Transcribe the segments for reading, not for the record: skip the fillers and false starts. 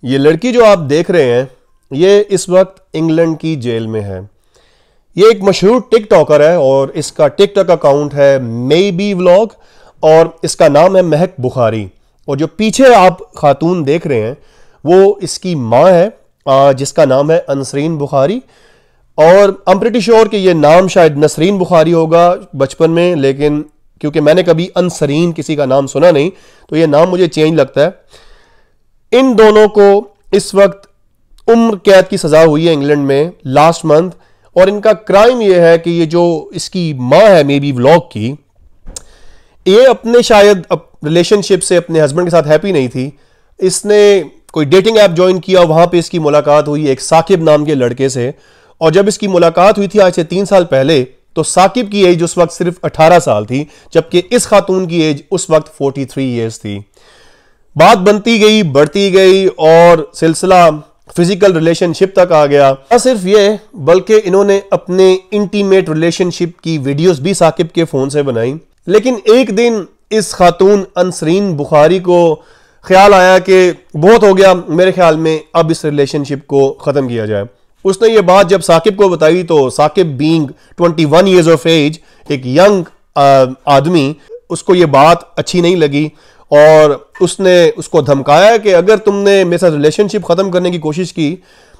ये लड़की जो आप देख रहे हैं ये इस वक्त इंग्लैंड की जेल में है। ये एक मशहूर टिकटॉकर है और इसका टिकटॉक अकाउंट है मे बी व्लॉग और इसका नाम है महक बुखारी। और जो पीछे आप खातून देख रहे हैं वो इसकी माँ है जिसका नाम है नसरीन बुखारी। और आई एम प्रीटी श्योर कि ये नाम शायद नसरीन बुखारी होगा बचपन में, लेकिन क्योंकि मैंने कभी अनसरीन किसी का नाम सुना नहीं तो ये नाम मुझे चेंज लगता है। इन दोनों को इस वक्त उम्र कैद की सजा हुई है इंग्लैंड में लास्ट मंथ। और इनका क्राइम ये है कि ये जो इसकी माँ है मे बी व्लॉग की, ये अपने शायद रिलेशनशिप से अपने हस्बैंड के साथ हैप्पी नहीं थी। इसने कोई डेटिंग ऐप ज्वाइन किया, वहां पे इसकी मुलाकात हुई एक साकिब नाम के लड़के से। और जब इसकी मुलाकात हुई थी आज से 3 साल पहले तो साकिब की एज उस वक्त सिर्फ 18 साल थी, जबकि इस खातून की एज उस वक्त 43 ईयर्स थी। बात बनती गई, बढ़ती गई और सिलसिला फिजिकल रिलेशनशिप तक आ गया। न सिर्फ ये बल्कि इन्होंने अपने इंटीमेट रिलेशनशिप की वीडियोस भी साकिब के फोन से बनाई। लेकिन एक दिन इस खातून नसरीन बुखारी को ख्याल आया कि बहुत हो गया, मेरे ख्याल में अब इस रिलेशनशिप को ख़त्म किया जाए। उसने ये बात जब साकिब को बताई तो Saqib being 21 years of age, एक यंग आदमी, उसको ये बात अच्छी नहीं लगी और उसने उसको धमकाया कि अगर तुमने मेरे साथ रिलेशनशिप ख़त्म करने की कोशिश की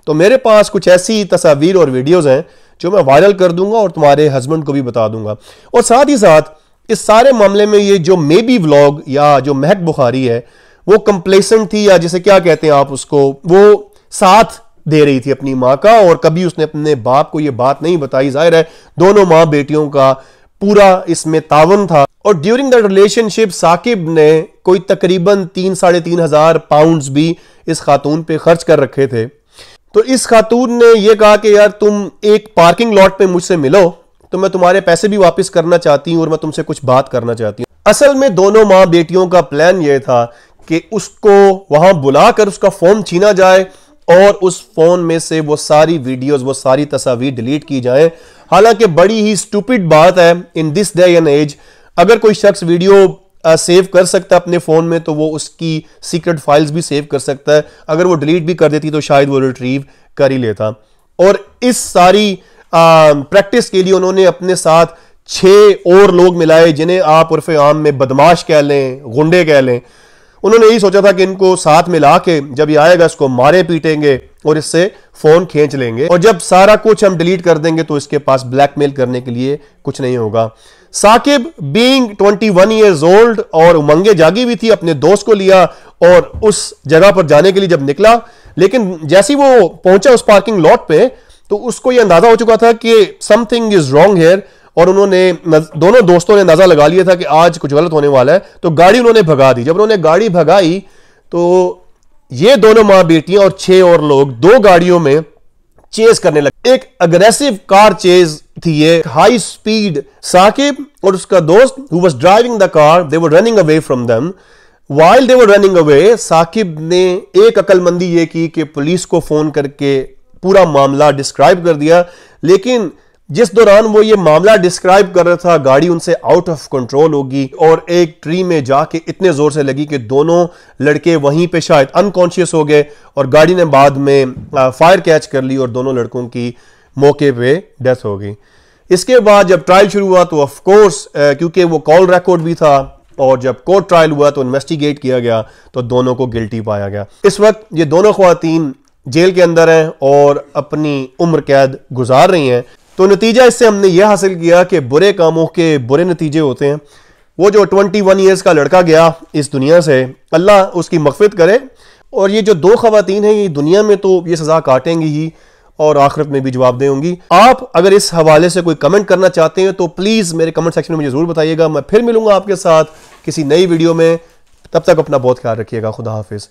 तो मेरे पास कुछ ऐसी तस्वीर और वीडियोज़ हैं जो मैं वायरल कर दूंगा और तुम्हारे हस्बैंड को भी बता दूंगा। और साथ ही साथ इस सारे मामले में ये जो मे बी व्लॉग या जो महक बुखारी है वो कंप्लेसेंट थी, या जिसे क्या कहते हैं आप उसको, वो साथ दे रही थी अपनी माँ का और कभी उसने अपने बाप को ये बात नहीं बताई। जाहिर है दोनों माँ बेटियों का पूरा इसमें तावन था। और ड्यूरिंग दैट रिलेशनशिप साकिब ने कोई तकरीबन 3-3.5 हजार पाउंड्स भी इस खातून पे खर्च कर रखे थे। तो इस खातून ने यह कहा कि यार तुम एक पार्किंग लॉट पे मुझसे मिलो तो मैं तुम्हारे पैसे भी वापस करना चाहती हूं और मैं तुमसे कुछ बात करना चाहती हूं। असल में दोनों माँ बेटियों का प्लान यह था कि उसको वहां बुलाकर उसका फोन छीना जाए और उस फोन में से वो सारी वीडियोस, वो सारी तस्वीर डिलीट की जाए। हालांकि बड़ी ही स्टूपिड बात है in this day and age, अगर कोई शख्स वीडियो सेव कर सकता है अपने फोन में तो वो उसकी सीक्रेट फाइल्स भी सेव कर सकता है। अगर वो डिलीट भी कर देती तो शायद वो रिट्रीव कर ही लेता। और इस सारी प्रैक्टिस के लिए उन्होंने अपने साथ 6 और लोग मिलाए जिन्हें आप उर्फे आम में बदमाश कह लें, गुंडे कह लें। उन्होंने यही सोचा था कि इनको साथ मिला के जब ये आएगा इसको मारे पीटेंगे और इससे फोन खींच लेंगे और जब सारा कुछ हम डिलीट कर देंगे तो इसके पास ब्लैकमेल करने के लिए कुछ नहीं होगा। साकिब बीइंग 21 ईयर्स ओल्ड और उमंगे जागी भी थी, अपने दोस्त को लिया और उस जगह पर जाने के लिए जब निकला, लेकिन जैसे ही वो पहुंचा उस पार्किंग लॉट पे तो उसको यह अंदाजा हो चुका था कि समथिंग इज रॉन्ग हियर। और उन्होंने दोनों दोस्तों ने अंदाजा लगा लिया था कि आज कुछ गलत होने वाला है, तो गाड़ी उन्होंने भगा दी। जब उन्होंने गाड़ी भगाई तो ये दोनों मां बेटियां और 6 और लोग 2 गाड़ियों में चेज करने लगे। एक अग्रेसिव कार चेज थी ये, हाई स्पीड। साकिब और उसका दोस्त who was driving the car, they were running away from them. While they were running away Saqib ने एक अक्लमंदी ये की कि पुलिस को फोन करके पूरा मामला डिस्क्राइब कर दिया। लेकिन जिस दौरान वो ये मामला डिस्क्राइब कर रहा था गाड़ी उनसे आउट ऑफ कंट्रोल होगी और एक ट्री में जाके इतने जोर से लगी कि दोनों लड़के वहीं पे शायद अनकॉन्शियस हो गए और गाड़ी ने बाद में फायर कैच कर ली और दोनों लड़कों की मौके पे डेथ हो गई। इसके बाद जब ट्रायल शुरू हुआ तो ऑफ कोर्स क्योंकि वो कॉल रिकॉर्ड भी था और जब कोर्ट ट्रायल हुआ तो इन्वेस्टिगेट किया गया तो दोनों को गिल्टी पाया गया। इस वक्त ये दोनों ख्वातीन जेल के अंदर हैं और अपनी उम्र कैद गुजार रही हैं। तो नतीजा इससे हमने यह हासिल किया कि बुरे कामों के बुरे नतीजे होते हैं। वो जो 21 ईयर्स का लड़का गया इस दुनिया से, अल्लाह उसकी मग़फ़िरत करे। और ये जो 2 ख़वातीन हैं ये दुनिया में तो ये सज़ा काटेंगी ही और आखिरत में भी जवाबदेह होंगी। आप अगर इस हवाले से कोई कमेंट करना चाहते हैं तो प्लीज़ मेरे कमेंट सेक्शन में मुझे ज़रूर बताइएगा। मैं फिर मिलूंगा आपके साथ किसी नई वीडियो में। तब तक अपना बहुत ख्याल रखिएगा। खुदा हाफिज़।